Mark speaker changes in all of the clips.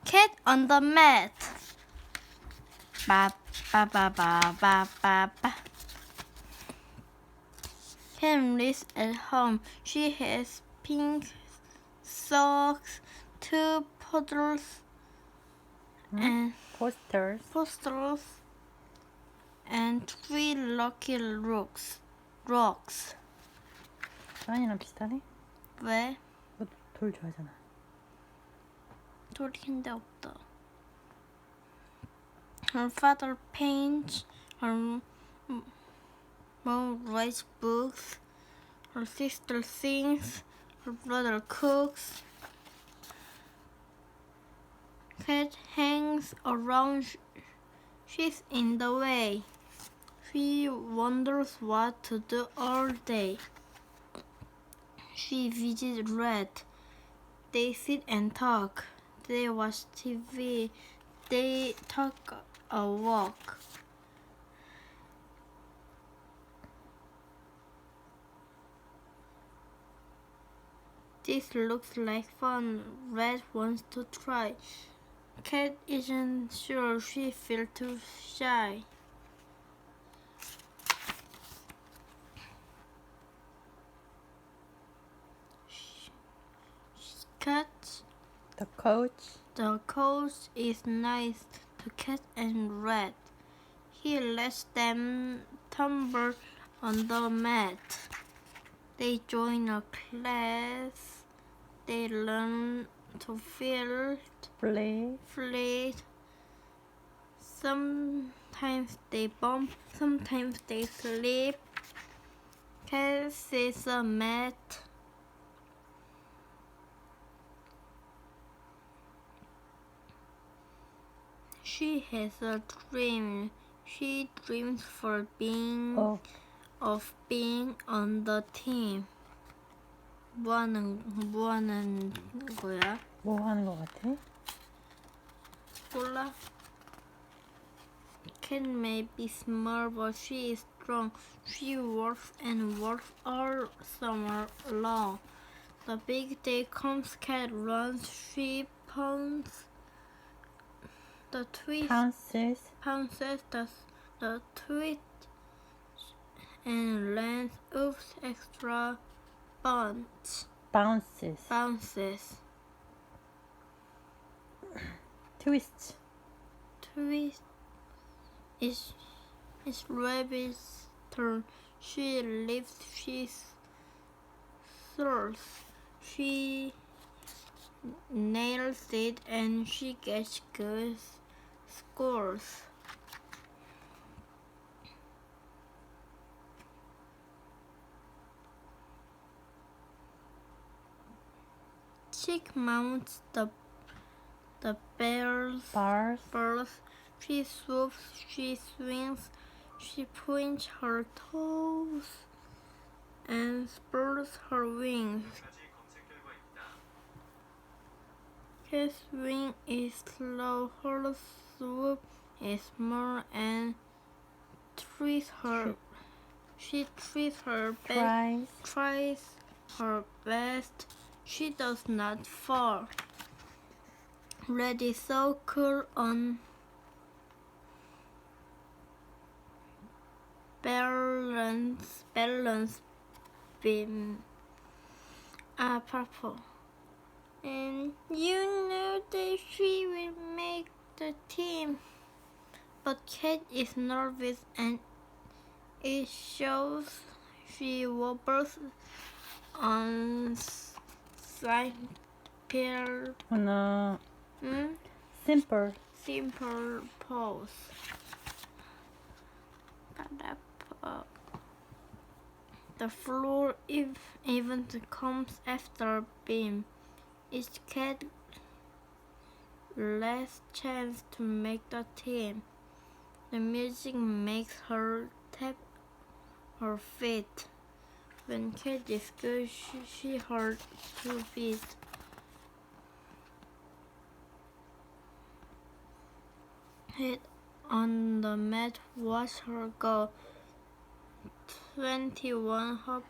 Speaker 1: Cat on the mat. Ba ba ba ba ba ba ba. Cat lives at home. She has pink socks, 2 puddles, and posters, and 3 lucky rocks.
Speaker 2: 수환이랑 비슷하네?
Speaker 1: 왜?
Speaker 2: 너 돌 좋아하잖아.
Speaker 1: 돌인데 없다. Her father paints. Her mom writes books. Her sister sings. Her brother cooks. Cat hangs around. She's in the way. She wonders what to do all day. She visits Red. They sit and talk. They watch TV. They talk a walk. This looks like fun. Red wants to try. Cat isn't sure. She feels too shy. Cat.
Speaker 2: The coach.
Speaker 1: The coach is nice to Cat and Red. He lets them tumble on the mat. They join a class. They learn to feel fleet. Sometimes they bump, sometimes they sleep. Cat sits a mat. She has a dream. She dreams of being on the team. 뭐 하는 거야?
Speaker 2: 뭐 하는 거 같아?
Speaker 1: 몰라. Cat may be small, but she is strong. She works and works all summer long. The big day comes. Cat runs. She pounces the twist. Pounces the twist and lands. Oops! Extra bounces.
Speaker 2: Twist.
Speaker 1: It's Rabbit's turn. She lifts. She throws. She nails it, and she gets good scores. Chick mounts the bars. She swoops, she swings, she points her toes and spreads her wings. Her swing is slow, her swoop is more, and she tries her best. She does not fall. Red is so cool on balance beam. Purple. And you know that she will make the team. But Cat is nervous and it shows. She wobbles on simple pose. The floor even comes after beam. Each Cat last chance to make the team. The music makes her tap her feet. When Cat is good, she heard 2 feet. Head on the mat, watch her go. 21 hop.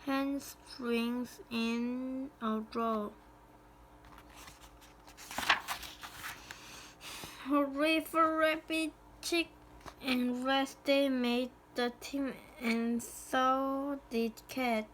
Speaker 1: Handstrings in a row. Hooray for Rabbit, Chick, and Rest. They made the team, and so did Cat.